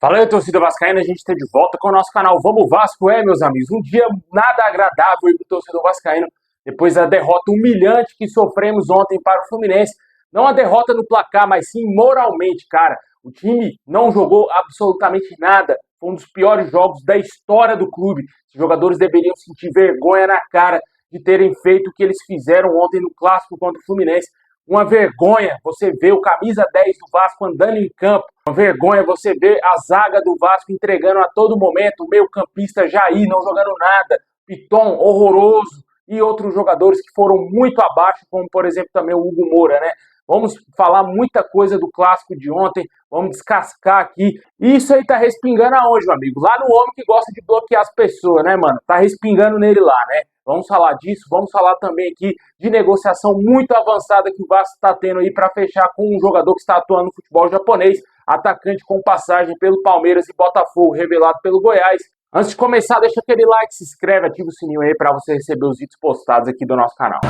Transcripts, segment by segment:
Fala aí, torcida vascaína, a gente está de volta com o nosso canal Vamos Vasco, meus amigos. Um dia nada agradável aí para o torcedor vascaíno, depois da derrota humilhante que sofremos ontem para o Fluminense. Não a derrota no placar, mas sim moralmente, cara. O time não jogou absolutamente nada. Foi um dos piores jogos da história do clube. Os jogadores deveriam sentir vergonha na cara de terem feito o que eles fizeram ontem no clássico contra o Fluminense. Uma vergonha você ver o camisa 10 do Vasco andando em campo. Uma vergonha você ver a zaga do Vasco entregando a todo momento. O meio-campista Jair não jogando nada. Piton horroroso. E outros jogadores que foram muito abaixo, como por exemplo também o Hugo Moura, né? Vamos falar muita coisa do clássico de ontem, vamos descascar aqui. E isso aí tá respingando aonde, meu amigo? Lá no homem que gosta de bloquear as pessoas, né, mano? Tá respingando nele lá, né? Vamos falar disso, vamos falar também aqui de negociação muito avançada que o Vasco está tendo aí para fechar com um jogador que está atuando no futebol japonês, atacante com passagem pelo Palmeiras e Botafogo, revelado pelo Goiás. Antes de começar, deixa aquele like, se inscreve, ativa o sininho aí para você receber os vídeos postados aqui do nosso canal.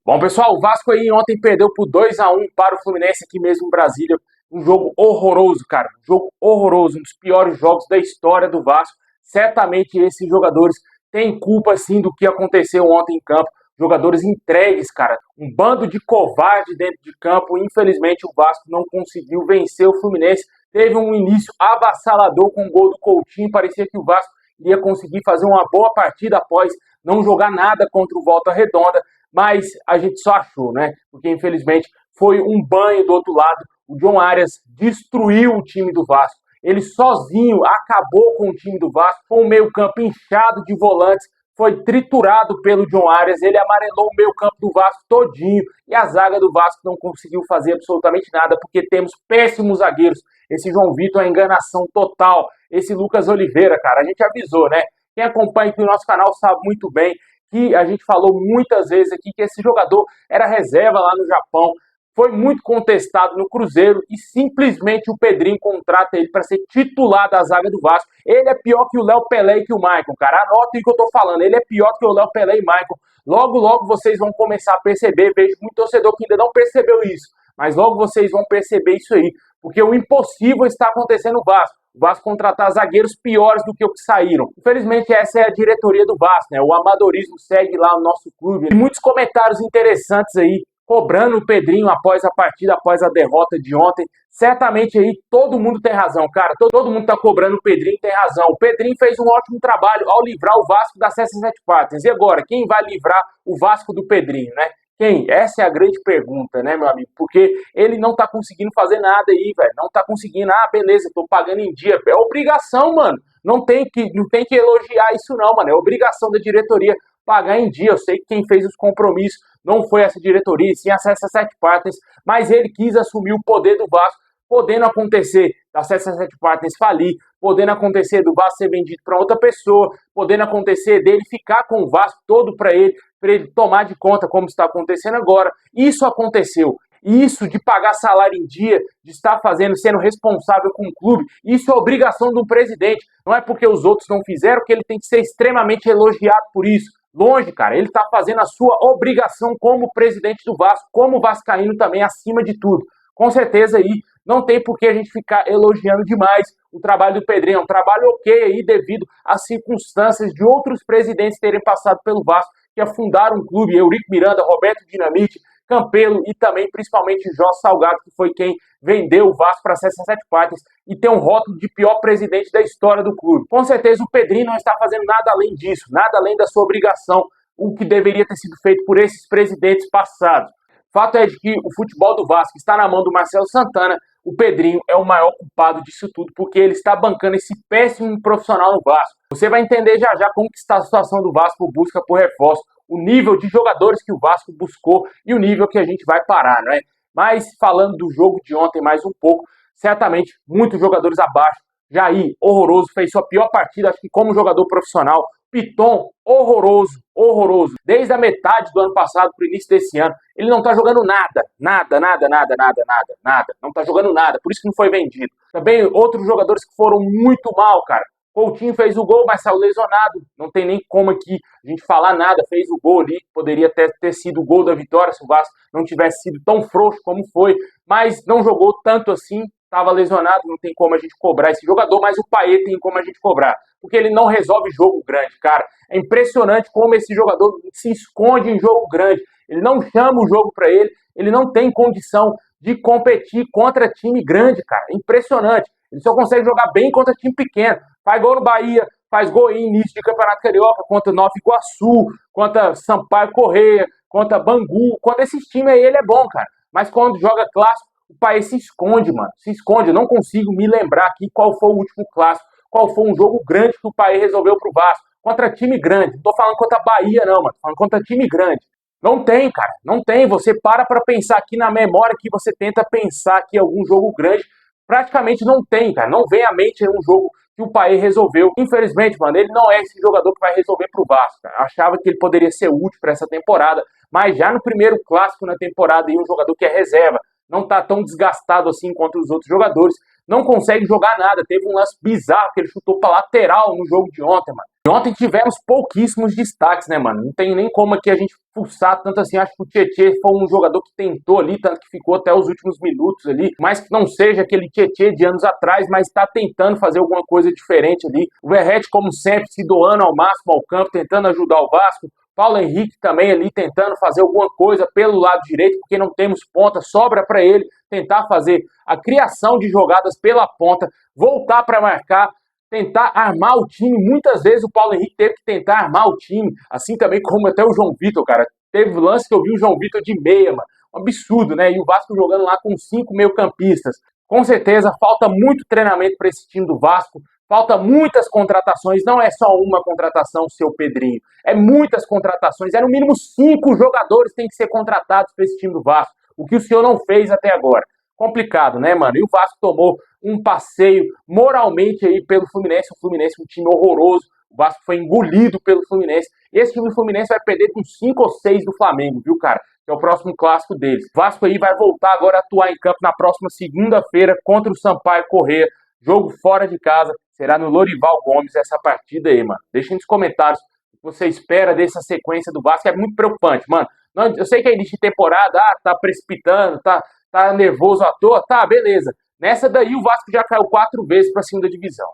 Bom, pessoal, o Vasco aí ontem perdeu por 2-1 para o Fluminense aqui mesmo em Brasília. Um jogo horroroso, cara. Um jogo horroroso, um dos piores jogos da história do Vasco. Certamente esses jogadores têm culpa, sim, do que aconteceu ontem em campo. Jogadores entregues, cara. Um bando de covarde dentro de campo. Infelizmente, o Vasco não conseguiu vencer o Fluminense. Teve um início avassalador com o gol do Coutinho. Parecia que o Vasco iria conseguir fazer uma boa partida após não jogar nada contra o Volta Redonda. Mas a gente só achou, né? Porque, infelizmente, foi um banho do outro lado. O John Arias destruiu o time do Vasco. Ele sozinho acabou com o time do Vasco, com o meio-campo inchado de volantes. Foi triturado pelo John Arias. Ele amarelou o meio-campo do Vasco todinho. E a zaga do Vasco não conseguiu fazer absolutamente nada, porque temos péssimos zagueiros. Esse João Vitor é enganação total. Esse Lucas Oliveira, cara, a gente avisou, né? Quem acompanha aqui o nosso canal sabe muito bem que a gente falou muitas vezes aqui que esse jogador era reserva lá no Japão, foi muito contestado no Cruzeiro e simplesmente o Pedrinho contrata ele para ser titular da zaga do Vasco. Ele é pior que o Léo Pelé e que o Maicon, cara. Anotem o que eu tô falando, ele é pior que o Léo Pelé e Maicon. Logo, logo vocês vão começar a perceber, vejo muito torcedor que ainda não percebeu isso, mas logo vocês vão perceber isso aí, porque o impossível está acontecendo no Vasco. O Vasco contratar zagueiros piores do que o que saíram. Infelizmente, essa é a diretoria do Vasco, né? O amadorismo segue lá no nosso clube. E muitos comentários interessantes aí, cobrando o Pedrinho após a partida, após a derrota de ontem. Certamente aí todo mundo tem razão, cara. Todo mundo tá cobrando o Pedrinho, tem razão. O Pedrinho fez um ótimo trabalho ao livrar o Vasco da CSA Sete Partners. E agora, quem vai livrar o Vasco do Pedrinho, né? Quem? Essa é a grande pergunta, né, meu amigo? Porque ele não tá conseguindo fazer nada aí, velho. Não tá conseguindo. Ah, beleza, tô pagando em dia. É obrigação, mano. Não tem que elogiar isso não, mano. É obrigação da diretoria pagar em dia. Eu sei que quem fez os compromissos não foi essa diretoria, sim a CSA Sete Partners, mas ele quis assumir o poder do Vasco, podendo acontecer da CSA Sete Partners falir, podendo acontecer do Vasco ser vendido para outra pessoa, podendo acontecer dele ficar com o Vasco todo para ele tomar de conta como está acontecendo agora. Isso aconteceu. Isso de pagar salário em dia, de estar sendo responsável com o clube, isso é obrigação de um presidente. Não é porque os outros não fizeram que ele tem que ser extremamente elogiado por isso. Longe, cara, ele está fazendo a sua obrigação como presidente do Vasco, como vascaíno também, acima de tudo. Com certeza aí, não tem por que a gente ficar elogiando demais o trabalho do Pedrinho. É um trabalho ok aí devido às circunstâncias de outros presidentes terem passado pelo Vasco, que afundaram o clube, Eurico Miranda, Roberto Dinamite, Campelo e também, principalmente, Jorge Salgado, que foi quem vendeu o Vasco para a CSA Sete Partners e tem um rótulo de pior presidente da história do clube. Com certeza o Pedrinho não está fazendo nada além disso, nada além da sua obrigação, o que deveria ter sido feito por esses presidentes passados. Fato é de que o futebol do Vasco está na mão do Marcelo Santana. O Pedrinho é o maior culpado disso tudo, porque ele está bancando esse péssimo profissional no Vasco. Você vai entender já já como que está a situação do Vasco busca por reforço, o nível de jogadores que o Vasco buscou e o nível que a gente vai parar, não é? Mas falando do jogo de ontem mais um pouco, certamente muitos jogadores abaixo. Jair, horroroso, fez sua pior partida, acho que como jogador profissional. Piton, horroroso, horroroso. Desde a metade do ano passado para o início desse ano, ele não tá jogando nada. Nada. Não tá jogando nada, por isso que não foi vendido. Também outros jogadores que foram muito mal, cara. Coutinho fez o gol, mas saiu lesionado. Não tem nem como aqui a gente falar nada. Fez o gol ali, poderia ter sido o gol da vitória se o Vasco não tivesse sido tão frouxo como foi. Mas não jogou tanto assim, estava lesionado, não tem como a gente cobrar esse jogador, mas o Payet tem como a gente cobrar. Porque ele não resolve jogo grande, cara. É impressionante como esse jogador se esconde em jogo grande. Ele não chama o jogo para ele, ele não tem condição de competir contra time grande, cara. É impressionante. Ele só consegue jogar bem contra time pequeno. Faz gol no Bahia, faz gol em início de Campeonato Carioca contra Nova Iguaçu, contra Sampaio Corrêa, contra Bangu. Contra esses times aí ele é bom, cara. Mas quando joga clássico, o país se esconde, mano. Se esconde. Eu não consigo me lembrar aqui qual foi o último clássico, qual foi um jogo grande que o país resolveu pro Vasco. Contra time grande. Não tô falando contra Bahia, não, mano. Tô falando contra time grande. Não tem, cara. Não tem. Você para pensar aqui na memória que você tenta pensar aqui algum jogo grande. Praticamente não tem, cara. Não vem à mente um jogo que o Payet resolveu. Infelizmente, mano, ele não é esse jogador que vai resolver pro Vasco, cara. Achava que ele poderia ser útil para essa temporada, mas já no primeiro clássico na temporada, aí um jogador que é reserva, não tá tão desgastado assim quanto os outros jogadores, não consegue jogar nada. Teve um lance bizarro que ele chutou pra lateral no jogo de ontem, mano. E ontem tivemos pouquíssimos destaques, né, mano? Não tem nem como aqui a gente pulsar tanto assim. Acho que o Tietê foi um jogador que tentou ali, tanto que ficou até os últimos minutos ali. Mas que não seja aquele Tietê de anos atrás, mas tá tentando fazer alguma coisa diferente ali. O Verratti, como sempre, se doando ao máximo ao campo, tentando ajudar o Vasco. Paulo Henrique também ali tentando fazer alguma coisa pelo lado direito, porque não temos ponta, sobra para ele tentar fazer a criação de jogadas pela ponta, voltar para marcar, tentar armar o time. Muitas vezes o Paulo Henrique teve que tentar armar o time, assim também como até o João Vitor, cara. Teve lance que eu vi o João Vitor de meia, mano. Um absurdo, né? E o Vasco jogando lá com 5 meio-campistas. Com certeza falta muito treinamento para esse time do Vasco. Falta muitas contratações, não é só uma contratação, seu Pedrinho. É muitas contratações, é no mínimo 5 jogadores que têm que ser contratados para esse time do Vasco. O que o senhor não fez até agora. Complicado, né, mano? E o Vasco tomou um passeio moralmente aí pelo Fluminense. O Fluminense é um time horroroso. O Vasco foi engolido pelo Fluminense. Esse time do Fluminense vai perder com 5 ou 6 do Flamengo, viu, cara? Que é o próximo clássico deles. O Vasco aí vai voltar agora a atuar em campo na próxima segunda-feira contra o Sampaio Corrêa. Jogo fora de casa. Será no Lorival Gomes essa partida aí, mano. Deixa nos comentários o que você espera dessa sequência do Vasco. É muito preocupante, mano. Eu sei que é início de temporada, tá precipitando, tá nervoso à toa. Tá, beleza. Nessa daí o Vasco já caiu 4 vezes pra segunda divisão.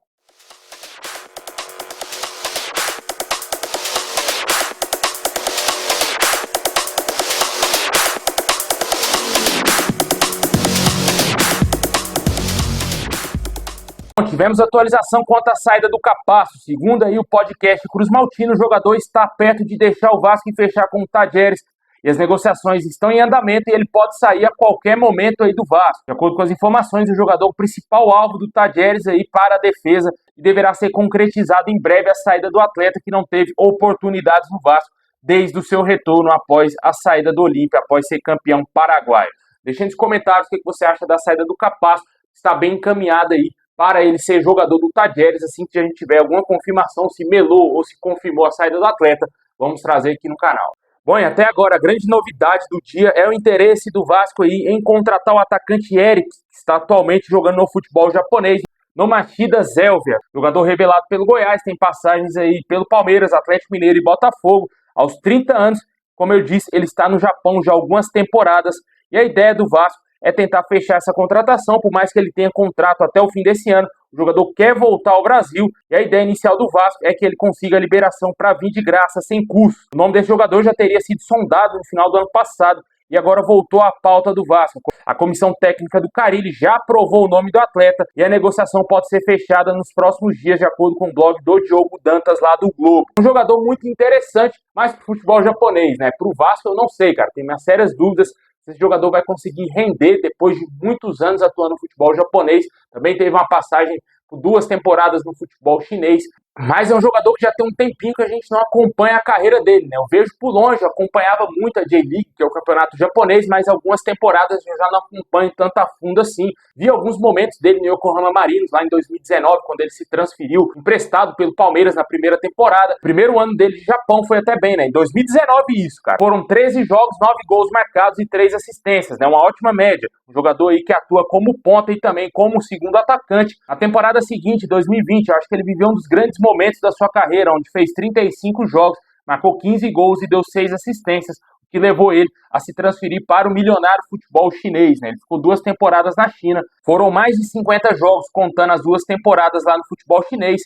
Tivemos atualização quanto à saída do Capasso. Segundo aí o podcast Cruz Maltino, o jogador está perto de deixar o Vasco e fechar com o Tadjeres. E as negociações estão em andamento e ele pode sair a qualquer momento aí do Vasco. De acordo com as informações, o jogador, o principal alvo do Tadjeres aí para a defesa, e deverá ser concretizado em breve a saída do atleta que não teve oportunidades no Vasco desde o seu retorno após a saída do Olímpia, após ser campeão paraguaio. Deixe nos comentários o que você acha da saída do Capasso. Está bem encaminhada aí para ele ser jogador do Tadjeres. Assim que a gente tiver alguma confirmação, se melou ou se confirmou a saída do atleta, vamos trazer aqui no canal. Bom, e até agora a grande novidade do dia é o interesse do Vasco aí em contratar o atacante Eric, que está atualmente jogando no futebol japonês, no Machida Zélvia. Jogador revelado pelo Goiás, tem passagens aí pelo Palmeiras, Atlético Mineiro e Botafogo. Aos 30 anos, como eu disse, ele está no Japão já há algumas temporadas e a ideia do Vasco é tentar fechar essa contratação, por mais que ele tenha contrato até o fim desse ano. O jogador quer voltar ao Brasil e a ideia inicial do Vasco é que ele consiga a liberação para vir de graça, sem custo. O nome desse jogador já teria sido sondado no final do ano passado e agora voltou à pauta do Vasco. A comissão técnica do Carille já aprovou o nome do atleta e a negociação pode ser fechada nos próximos dias, de acordo com o blog do Diogo Dantas lá do Globo. Um jogador muito interessante, mas pro futebol japonês, né? Pro Vasco eu não sei, cara. Tem minhas sérias dúvidas se esse jogador vai conseguir render depois de muitos anos atuando no futebol japonês. Também teve uma passagem por 2 temporadas no futebol chinês. Mas é um jogador que já tem um tempinho que a gente não acompanha a carreira dele, né? Eu vejo por longe, eu acompanhava muito a J-League, que é o campeonato japonês, mas algumas temporadas eu já não acompanho tanto a fundo assim. Vi alguns momentos dele no Yokohama Marinos, lá em 2019, quando ele se transferiu, emprestado pelo Palmeiras na primeira temporada. Primeiro ano dele de Japão foi até bem, né? Em 2019 isso, cara. Foram 13 jogos, 9 gols marcados e 3 assistências, né? Uma ótima média. Um jogador aí que atua como ponta e também como segundo atacante. A temporada seguinte, 2020, eu acho que ele viveu um dos grandes momentos da sua carreira, onde fez 35 jogos, marcou 15 gols e deu 6 assistências, o que levou ele a se transferir para o milionário futebol chinês, né? Ele ficou 2 temporadas na China, foram mais de 50 jogos, contando as 2 temporadas lá no futebol chinês,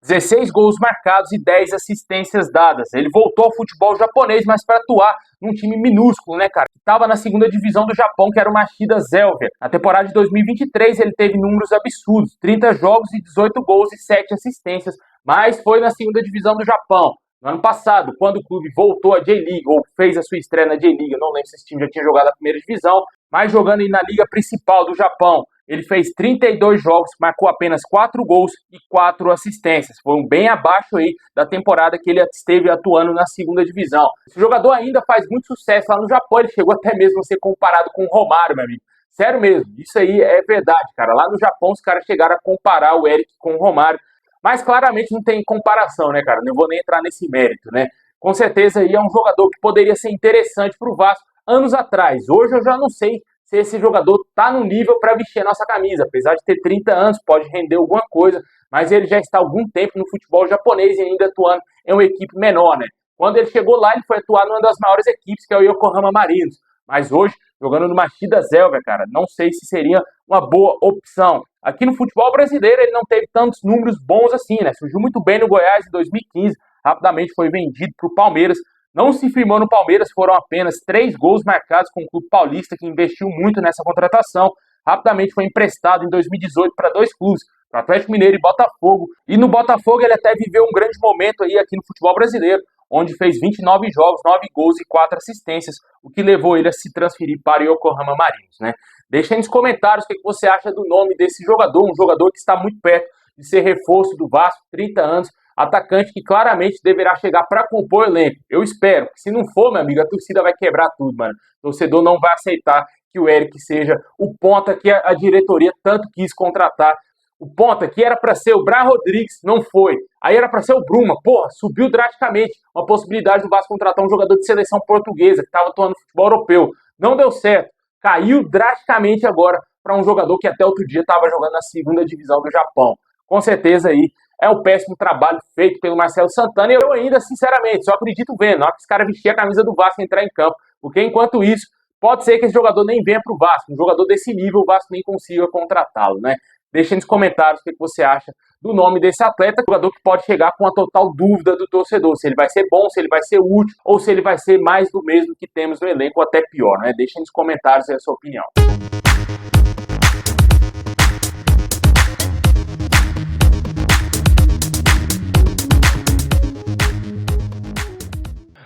16 gols marcados e 10 assistências dadas. Ele voltou ao futebol japonês, mas para atuar num time minúsculo, né, cara? Estava na segunda divisão do Japão, que era o Machida Zelvia. Na temporada de 2023, ele teve números absurdos: 30 jogos e 18 gols e 7 assistências, mas foi na segunda divisão do Japão. No ano passado, quando o clube voltou à J-League, ou fez a sua estreia na J-League, eu não lembro se esse time já tinha jogado a primeira divisão, mas jogando aí na liga principal do Japão, ele fez 32 jogos, marcou apenas 4 gols e 4 assistências. Foi um bem abaixo aí da temporada que ele esteve atuando na segunda divisão. Esse jogador ainda faz muito sucesso lá no Japão, ele chegou até mesmo a ser comparado com o Romário, meu amigo. Sério mesmo, isso aí é verdade, cara. Lá no Japão os caras chegaram a comparar o Eric com o Romário, mas claramente não tem comparação, né, cara? Não vou nem entrar nesse mérito, né? Com certeza aí é um jogador que poderia ser interessante para o Vasco anos atrás. Hoje eu já não sei se esse jogador está no nível para vestir a nossa camisa. Apesar de ter 30 anos, pode render alguma coisa, mas ele já está há algum tempo no futebol japonês e ainda atuando em uma equipe menor, né? Quando ele chegou lá, ele foi atuar numa das maiores equipes, que é o Yokohama Marinos. Mas hoje, jogando no Machida Zelvia, cara, não sei se seria uma boa opção. Aqui no futebol brasileiro, ele não teve tantos números bons assim, né? Surgiu muito bem no Goiás em 2015, rapidamente foi vendido para o Palmeiras. Não se firmou no Palmeiras, foram apenas 3 gols marcados com o clube paulista, que investiu muito nessa contratação. Rapidamente foi emprestado em 2018 para 2 clubes, para Atlético Mineiro e Botafogo. E no Botafogo ele até viveu um grande momento aí aqui no futebol brasileiro, onde fez 29 jogos, 9 gols e 4 assistências, o que levou ele a se transferir para o Yokohama Marinos, né? Deixa aí nos comentários o que você acha do nome desse jogador, um jogador que está muito perto de ser reforço do Vasco, 30 anos, atacante que claramente deverá chegar para compor o elenco. Eu espero, que se não for, meu amigo, a torcida vai quebrar tudo, mano. O torcedor não vai aceitar que o Eric seja o ponta que a diretoria tanto quis contratar. O ponta que era para ser o Brian Rodrigues, não foi. Aí era para ser o Bruma, porra, subiu drasticamente uma possibilidade do Vasco contratar um jogador de seleção portuguesa que estava atuando no futebol europeu. Não deu certo. Caiu drasticamente agora para um jogador que até outro dia estava jogando na segunda divisão do Japão. Com certeza aí é um péssimo trabalho feito pelo Marcelo Santana. E eu ainda, sinceramente, só acredito vendo, na hora que esse cara vestir a camisa do Vasco e entrar em campo. Porque enquanto isso, pode ser que esse jogador nem venha para o Vasco. Um jogador desse nível, o Vasco nem consiga contratá-lo, né? Deixa nos comentários o que você acha do nome desse atleta, jogador que pode chegar com a total dúvida do torcedor, se ele vai ser bom, se ele vai ser útil, ou se ele vai ser mais do mesmo que temos no elenco, ou até pior, né? Deixa nos comentários a sua opinião.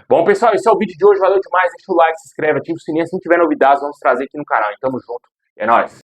Bom, pessoal, esse é o vídeo de hoje. Valeu demais. Deixa o like, se inscreve, ativa o sininho. Se não tiver novidades, vamos trazer aqui no canal. E tamo junto. É nóis.